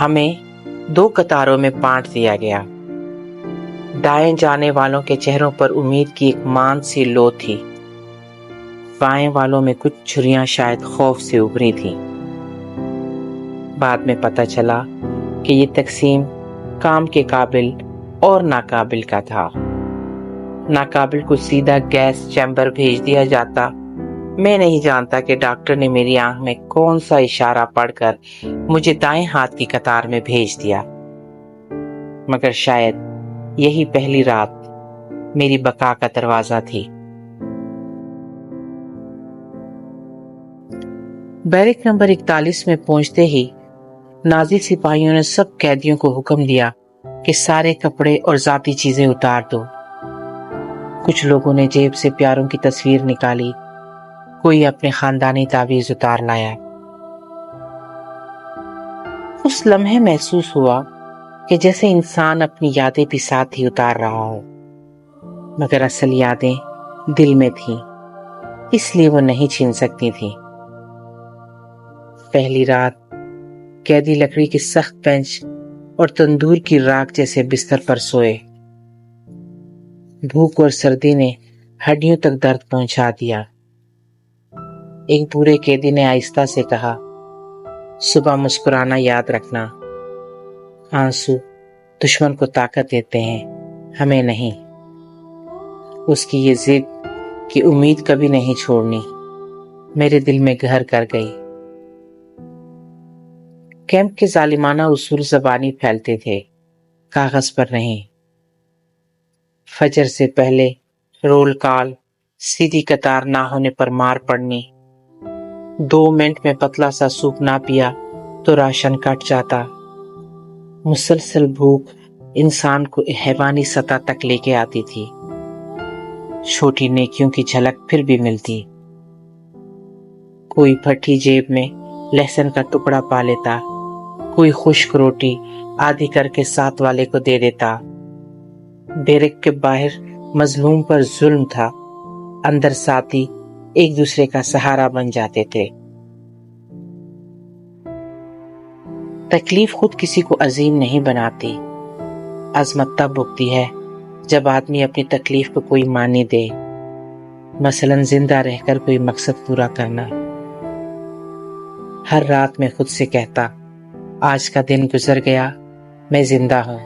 ہمیں 2 قطاروں میں بانٹ دیا گیا۔ دائیں جانے والوں کے چہروں پر امید کی ایک مان سی لو تھی، بائیں والوں میں کچھ چھریاں شاید خوف سے ابھری تھیں۔ بعد میں پتہ چلا کہ یہ تقسیم کام کے قابل اور ناقابل کا تھا۔ ناقابل کو سیدھا گیس چیمبر بھیج دیا جاتا۔ میں نہیں جانتا کہ ڈاکٹر نے میری آنکھ میں کون سا اشارہ پڑھ کر مجھے دائیں ہاتھ کی قطار میں بھیج دیا، مگر شاید یہی پہلی رات میری بقا کا دروازہ تھی۔ بیرک نمبر 41 میں پہنچتے ہی نازی سپاہیوں نے سب قیدیوں کو حکم دیا کہ سارے کپڑے اور ذاتی چیزیں اتار دو۔ کچھ لوگوں نے جیب سے پیاروں کی تصویر نکالی، کوئی اپنے خاندانی تعویذ اتار لایا۔ اس لمحے محسوس ہوا کہ جیسے انسان اپنی یادیں بھی ساتھ ہی اتار رہا ہو، مگر اصل یادیں دل میں تھیں، اس لیے وہ نہیں چھین سکتی تھیں۔ پہلی رات قیدی لکڑی کی سخت بینچ اور تندور کی راکھ جیسے بستر پر سوئے۔ بھوک اور سردی نے ہڈیوں تک درد پہنچا دیا۔ ایک بوڑھے قیدی نے آہستہ سے کہا، صبح مسکرانا یاد رکھنا، آنسو دشمن کو طاقت دیتے ہیں، ہمیں نہیں۔ اس کی یہ ضد کہ امید کبھی نہیں چھوڑنی میرے دل میں گھر کر گئی۔ کیمپ کے ظالمانہ اصول زبانی پھیلتے تھے، کاغذ پر نہیں۔ فجر سے پہلے رول کال، سیدھی قطار نہ ہونے پر مار پڑنی، 2 منٹ میں پتلا سا سوپ نہ پیا تو راشن کٹ جاتا۔ مسلسل بھوک انسان کو حیوانی سطح تک لے کے آتی تھی۔ چھوٹی نیکیوں کی جھلک پھر بھی ملتی۔ کوئی پھٹی جیب میں لہسن کا ٹکڑا پا لیتا، کوئی خشک روٹی آدھی کر کے ساتھ والے کو دے دیتا۔ بیرک کے باہر مظلوم پر ظلم تھا، اندر ساتھی ایک دوسرے کا سہارا بن جاتے تھے۔ تکلیف خود کسی کو عظیم نہیں بناتی، عظمت تب اگتی ہے جب آدمی اپنی تکلیف کو کوئی معنی دے، مثلاً زندہ رہ کر کوئی مقصد پورا کرنا۔ ہر رات میں خود سے کہتا، آج کا دن گزر گیا، میں زندہ ہوں،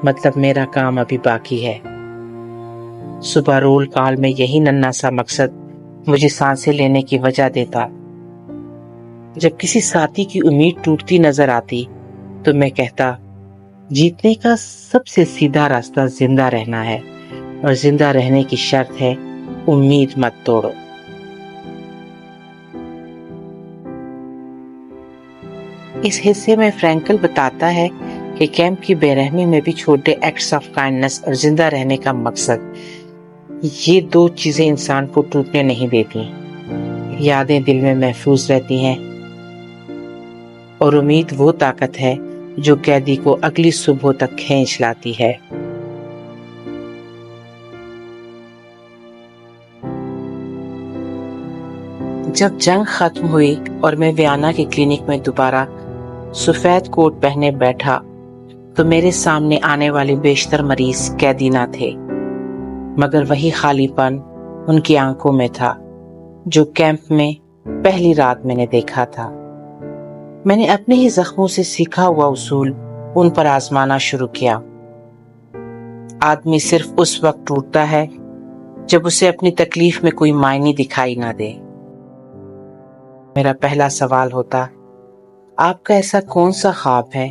مطلب میرا کام ابھی باقی ہے۔ صبح رول کال میں یہی ننھا سا مقصد مجھے سانسیں لینے کی وجہ دیتا۔ جب کسی ساتھی کی امید ٹوٹتی نظر آتی تو میں کہتا، جیتنے کا سب سے سیدھا راستہ زندہ رہنا ہے، اور زندہ رہنے کی شرط ہے امید مت توڑو۔ اس حصے میں فرینکل بتاتا ہے کہ کیمپ کی بے رحمی میں بھی چھوٹے ایکٹس آف کائنڈنس اور زندہ رہنے کا مقصد، یہ 2 چیزیں انسان کو ٹوٹنے نہیں دیتی۔ یادیں دل میں محفوظ رہتی ہیں، اور امید وہ طاقت ہے جو قیدی کو اگلی صبح تک کھینچ لاتی ہے۔ جب جنگ ختم ہوئی اور میں ویانا کے کلینک میں دوبارہ سفید کوٹ پہنے بیٹھا تو میرے سامنے آنے والے بیشتر مریض قیدی نہ تھے، مگر وہی خالی پن ان کی آنکھوں میں تھا جو کیمپ میں پہلی رات میں نے دیکھا تھا۔ میں نے اپنے ہی زخموں سے سیکھا ہوا اصول ان پر آزمانا شروع کیا۔ آدمی صرف اس وقت ٹوٹتا ہے جب اسے اپنی تکلیف میں کوئی معنی دکھائی نہ دے۔ میرا پہلا سوال ہوتا، آپ کا ایسا کون سا خواب ہے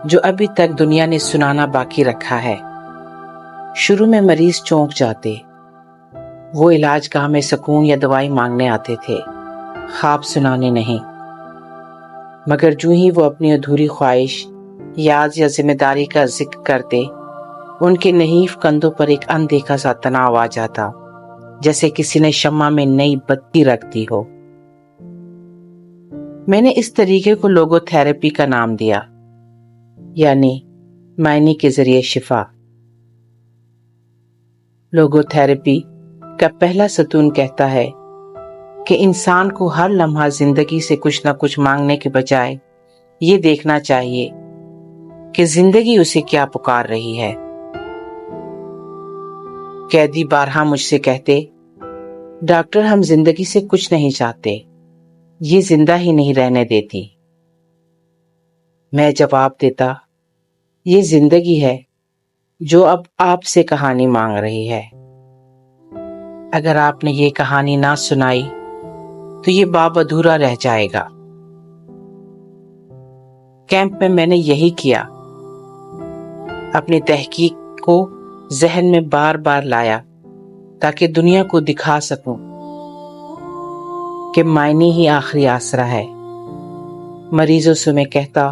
جو ابھی تک دنیا نے سنانا باقی رکھا ہے؟ شروع میں مریض چونک جاتے، وہ علاج گاہ میں سکون یا دوائی مانگنے آتے تھے، خواب سنانے نہیں۔ مگر جو ہی وہ اپنی ادھوری خواہش، یاد یا ذمہ داری کا ذکر کرتے، ان کے نحیف کندھوں پر ایک اندیکھا سا تناؤ آ جاتا، جیسے کسی نے شمع میں نئی بتی رکھ دی ہو۔ میں نے اس طریقے کو لوگو تھراپی کا نام دیا، یعنی معنی کے ذریعے شفا۔ لوگو تھراپی کا پہلا ستون کہتا ہے کہ انسان کو ہر لمحہ زندگی سے کچھ نہ کچھ مانگنے کے بجائے یہ دیکھنا چاہیے کہ زندگی اسے کیا پکار رہی ہے۔ قیدی بارہا مجھ سے کہتے، ڈاکٹر ہم زندگی سے کچھ نہیں چاہتے، یہ زندہ ہی نہیں رہنے دیتی۔ میں جواب دیتا، یہ زندگی ہے جو اب آپ سے کہانی مانگ رہی ہے۔ اگر آپ نے یہ کہانی نہ سنائی تو یہ باب ادھورا رہ جائے گا۔ کیمپ میں نے یہی کیا، اپنی تحقیق کو ذہن میں بار بار لایا تاکہ دنیا کو دکھا سکوں کہ معنی ہی آخری آسرا ہے۔ مریضوں سے میں کہتا،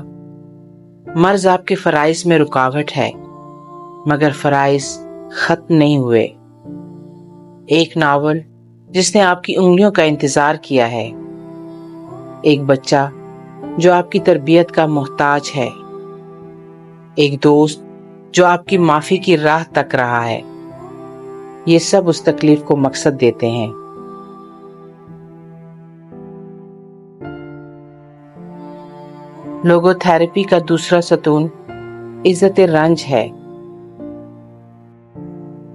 مرض آپ کے فرائض میں رکاوٹ ہے، مگر فرائض ختم نہیں ہوئے۔ ایک ناول جس نے آپ کی انگلیوں کا انتظار کیا ہے، ایک بچہ جو آپ کی تربیت کا محتاج ہے، ایک دوست جو آپ کی معافی کی راہ تک رہا ہے، یہ سب اس تکلیف کو مقصد دیتے ہیں۔ لوگو تھراپی کا دوسرا ستون عزت رنج ہے۔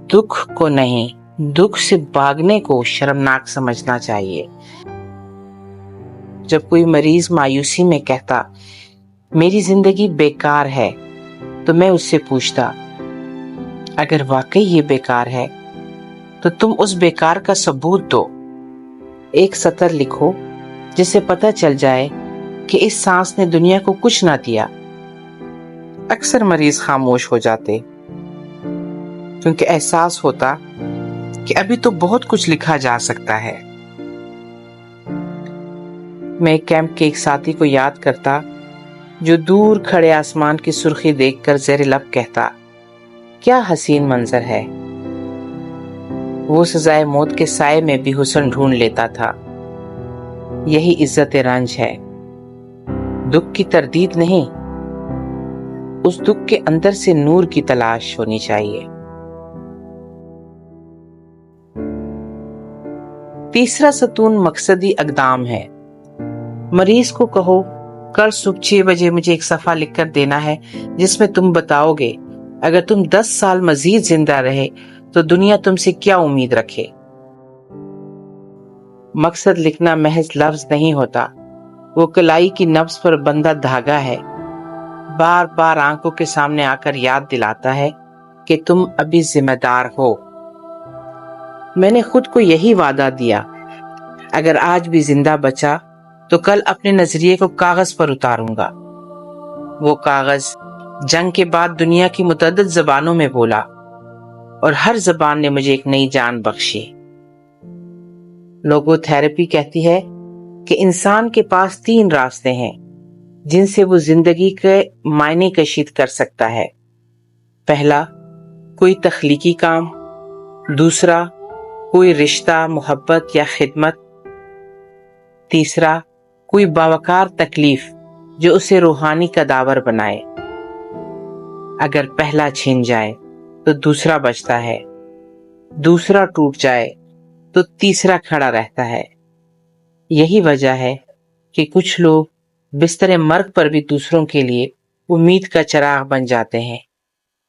دکھ کو نہیں، دکھ سے بھاگنے کو شرمناک سمجھنا چاہیے۔ جب کوئی مریض مایوسی میں کہتا میری زندگی بیکار ہے تو میں اس سے پوچھتا، اگر واقعی یہ بیکار ہے تو تم اس بیکار کا ثبوت دو۔ ایک سطر لکھو جس سے پتہ چل جائے کہ اس سانس نے دنیا کو کچھ نہ دیا۔ اکثر مریض خاموش ہو جاتے کیونکہ احساس ہوتا کہ ابھی تو بہت کچھ لکھا جا سکتا ہے۔ میں کیمپ کے ایک ساتھی کو یاد کرتا جو دور کھڑے آسمان کی سرخی دیکھ کر زیر لب کہتا، کیا حسین منظر ہے۔ وہ سزائے موت کے سائے میں بھی حسن ڈھونڈ لیتا تھا۔ یہی عزت رنج ہے، دکھ کی تردید نہیں، اس دکھ کے اندر سے نور کی تلاش ہونی چاہیے۔ تیسرا ستون مقصدی اقدام ہے۔ مریض کو کہو، کل صبح 6 بجے مجھے ایک صفحہ لکھ کر دینا ہے جس میں تم بتاؤ گے اگر تم 10 سال مزید زندہ رہے تو دنیا تم سے کیا امید رکھے۔ مقصد لکھنا محض لفظ نہیں ہوتا، وہ کلائی کی نبض پر بندھا دھاگا ہے، بار بار آنکھوں کے سامنے آ کر یاد دلاتا ہے کہ تم ابھی ذمہ دار ہو۔ میں نے خود کو یہی وعدہ دیا، اگر آج بھی زندہ بچا تو کل اپنے نظریے کو کاغذ پر اتاروں گا۔ وہ کاغذ جنگ کے بعد دنیا کی متعدد زبانوں میں بولا اور ہر زبان نے مجھے ایک نئی جان بخشی۔ لوگو تھراپی کہتی ہے کہ انسان کے پاس 3 راستے ہیں جن سے وہ زندگی کے معنی کشید کر سکتا ہے۔ پہلا، کوئی تخلیقی کام، دوسرا کوئی رشتہ، محبت یا خدمت، تیسرا کوئی باوقار تکلیف جو اسے روحانی کداور بنائے۔ اگر پہلا چھن جائے تو دوسرا بچتا ہے، دوسرا ٹوٹ جائے تو تیسرا کھڑا رہتا ہے۔ یہی وجہ ہے کہ کچھ لوگ بستر مرگ پر بھی دوسروں کے لیے امید کا چراغ بن جاتے ہیں۔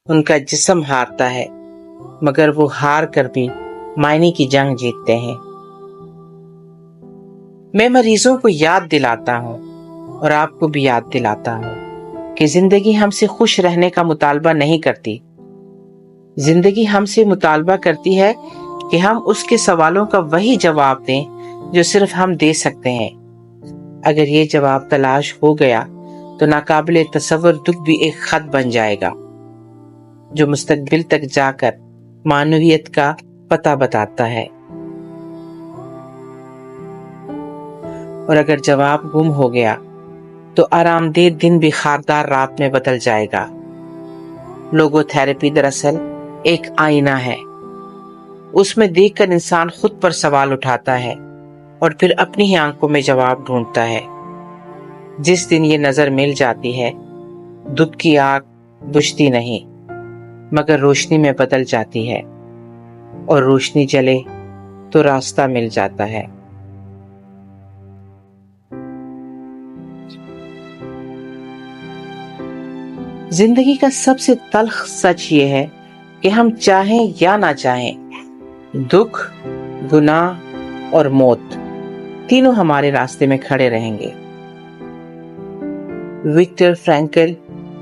ان کا جسم ہارتا ہے مگر وہ ہار کر بھی معنی کی جنگ جیتتے ہیں۔ میں مریضوں کو یاد دلاتا ہوں اور آپ کو بھی یاد دلاتا ہوں کہ زندگی ہم سے خوش رہنے کا مطالبہ نہیں کرتی۔ زندگی ہم سے مطالبہ کرتی ہے کہ ہم اس کے سوالوں کا وہی جواب دیں جو صرف ہم دے سکتے ہیں۔ اگر یہ جواب تلاش ہو گیا تو ناقابل تصور دکھ بھی ایک خط بن جائے گا جو مستقبل تک جا کر معنویت کا پتہ بتاتا ہے۔ اور اگر جواب گم ہو گیا تو آرام دہ دن بھی خاردار رات میں بدل جائے گا۔ لوگو تھراپی دراصل ایک آئینہ ہے، اس میں دیکھ کر انسان خود پر سوال اٹھاتا ہے اور پھر اپنی ہی آنکھوں میں جواب ڈھونڈتا ہے۔ جس دن یہ نظر مل جاتی ہے، دکھ کی آگ بجھتی نہیں مگر روشنی میں بدل جاتی ہے، اور روشنی جلے تو راستہ مل جاتا ہے۔ زندگی کا سب سے تلخ سچ یہ ہے کہ ہم چاہیں یا نہ چاہیں، دکھ، گناہ اور موت تینوں ہمارے راستے میں کھڑے رہیں گے۔ وکٹر فرینکل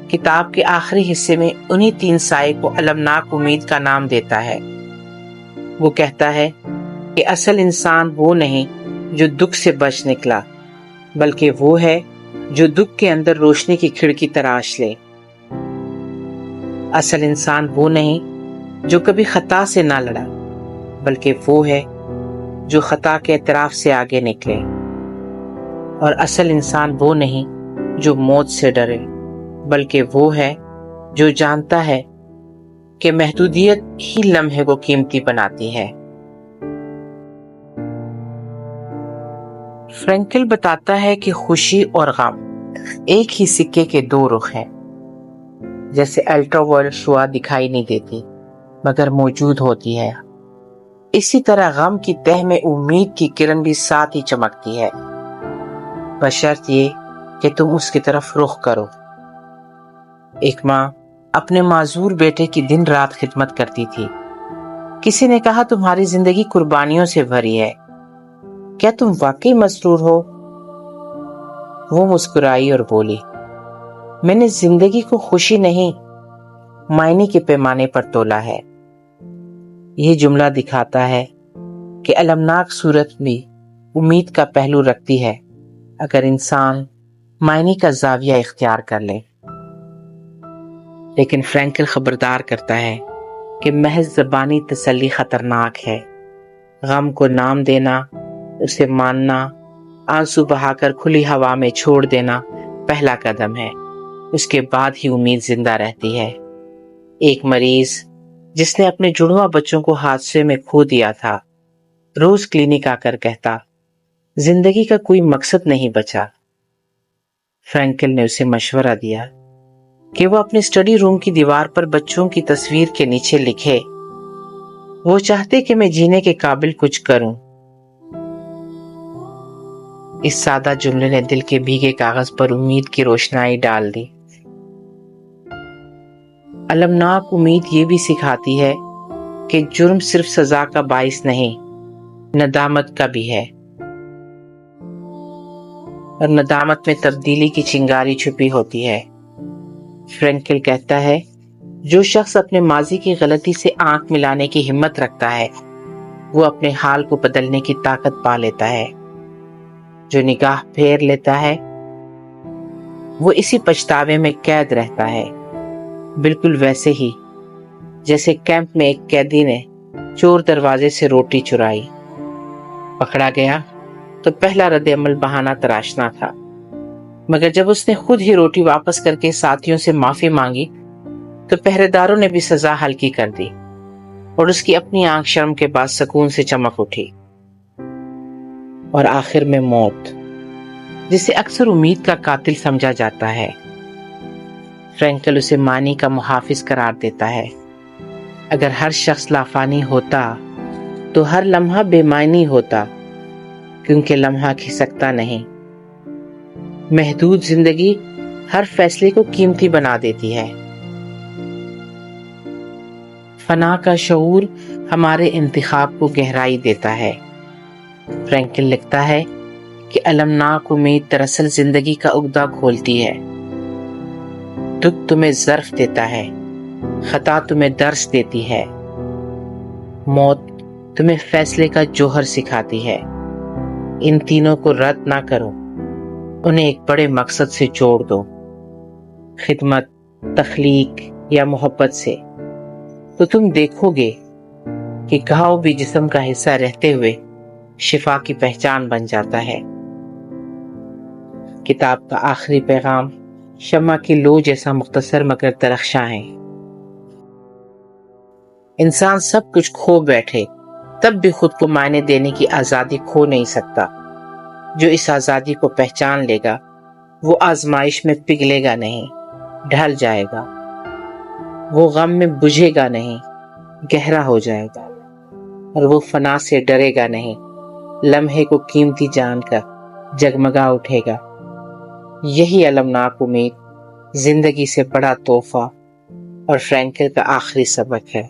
کتاب کے آخری حصے میں انہی تین سائے کو المناک امید کا نام دیتا ہے۔ وہ کہتا ہے کہ اصل انسان وہ نہیں جو دکھ سے بچ نکلا، بلکہ وہ ہے جو دکھ کے اندر روشنی کی کھڑکی تراش لے۔ اصل انسان وہ نہیں جو کبھی خطا سے نہ لڑا، بلکہ وہ ہے جو خطا کے اعتراف سے آگے نکلے۔ اور اصل انسان وہ نہیں جو موت سے ڈرے، بلکہ وہ ہے جو جانتا ہے کہ محدودیت ہی لمحے کو قیمتی بناتی ہے۔ فرینکل بتاتا ہے کہ خوشی اور غم ایک ہی سکے کے دو رخ ہیں۔ جیسے الٹرا وائلٹ شعاع دکھائی نہیں دیتی مگر موجود ہوتی ہے، اسی طرح غم کی تہ میں امید کی کرن بھی ساتھ ہی چمکتی ہے، بشرط یہ کہ تم اس کی طرف رخ کرو۔ ایک ماں اپنے معذور بیٹے کی دن رات خدمت کرتی تھی۔ کسی نے کہا تمہاری زندگی قربانیوں سے بھری ہے، کیا تم واقعی مسرور ہو؟ وہ مسکرائی اور بولی، میں نے زندگی کو خوشی نہیں، معنی کے پیمانے پر تولا ہے۔ یہ جملہ دکھاتا ہے کہ المناک صورت بھی امید کا پہلو رکھتی ہے اگر انسان معنی کا زاویہ اختیار کر لے۔ لیکن فرینکل خبردار کرتا ہے کہ محض زبانی تسلی خطرناک ہے۔ غم کو نام دینا، اسے ماننا، آنسو بہا کر کھلی ہوا میں چھوڑ دینا پہلا قدم ہے، اس کے بعد ہی امید زندہ رہتی ہے۔ ایک مریض جس نے اپنے جڑواں بچوں کو حادثے میں کھو دیا تھا، روز کلینک آ کر کہتا، زندگی کا کوئی مقصد نہیں بچا۔ فرینکل نے اسے مشورہ دیا کہ وہ اپنے اسٹڈی روم کی دیوار پر بچوں کی تصویر کے نیچے لکھے، وہ چاہتے کہ میں جینے کے قابل کچھ کروں۔ اس سادہ جملے نے دل کے بھیگے کاغذ پر امید کی روشنائی ڈال دی۔ المناک امید یہ بھی سکھاتی ہے کہ جرم صرف سزا کا باعث نہیں، ندامت کا بھی ہے، اور ندامت میں تبدیلی کی چنگاری چھپی ہوتی ہے۔ فرینکل کہتا ہے، جو شخص اپنے ماضی کی غلطی سے آنکھ ملانے کی ہمت رکھتا ہے، وہ اپنے حال کو بدلنے کی طاقت پا لیتا ہے۔ جو نگاہ پھیر لیتا ہے، وہ اسی پچھتاوے میں قید رہتا ہے، بالکل ویسے ہی جیسے کیمپ میں ایک قیدی نے چور دروازے سے روٹی چرائی۔ پکڑا گیا تو پہلا رد عمل بہانہ تراشنا تھا، مگر جب اس نے خود ہی روٹی واپس کر کے ساتھیوں سے معافی مانگی تو پہرے داروں نے بھی سزا ہلکی کر دی، اور اس کی اپنی آنکھ شرم کے بعد سکون سے چمک اٹھی۔ اور آخر میں موت، جسے اکثر امید کا قاتل سمجھا جاتا ہے، فرینکل اسے معنی کا محافظ قرار دیتا ہے۔ اگر ہر شخص لافانی ہوتا تو ہر لمحہ بے معنی ہوتا، کیونکہ لمحہ کھسکتا نہیں۔ محدود زندگی ہر فیصلے کو قیمتی بنا دیتی ہے۔ فنا کا شعور ہمارے انتخاب کو گہرائی دیتا ہے۔ فرینکل لکھتا ہے کہ المناک امید دراصل زندگی کا عقدہ کھولتی ہے۔ دکھ تمہیں ظرف دیتا ہے، خطا تمہیں درس دیتی ہے، موت تمہیں فیصلے کا جوہر سکھاتی ہے۔ ان تینوں کو رد نہ کرو، انہیں ایک بڑے مقصد سے جوڑ دو، خدمت، تخلیق یا محبت سے، تو تم دیکھو گے کہ گھاؤ بھی جسم کا حصہ رہتے ہوئے شفا کی پہچان بن جاتا ہے۔ کتاب کا آخری پیغام شمع کی لو جیسا مختصر مگر درخشاں ہے۔ انسان سب کچھ کھو بیٹھے تب بھی خود کو معنی دینے کی آزادی کھو نہیں سکتا۔ جو اس آزادی کو پہچان لے گا وہ آزمائش میں پگھلے گا نہیں، ڈھل جائے گا۔ وہ غم میں بجھے گا نہیں، گہرا ہو جائے گا، اور وہ فنا سے ڈرے گا نہیں، لمحے کو قیمتی جان کر جگمگا اٹھے گا۔ یہی المناک امید زندگی سے بڑا تحفہ اور فرینکل کا آخری سبق ہے۔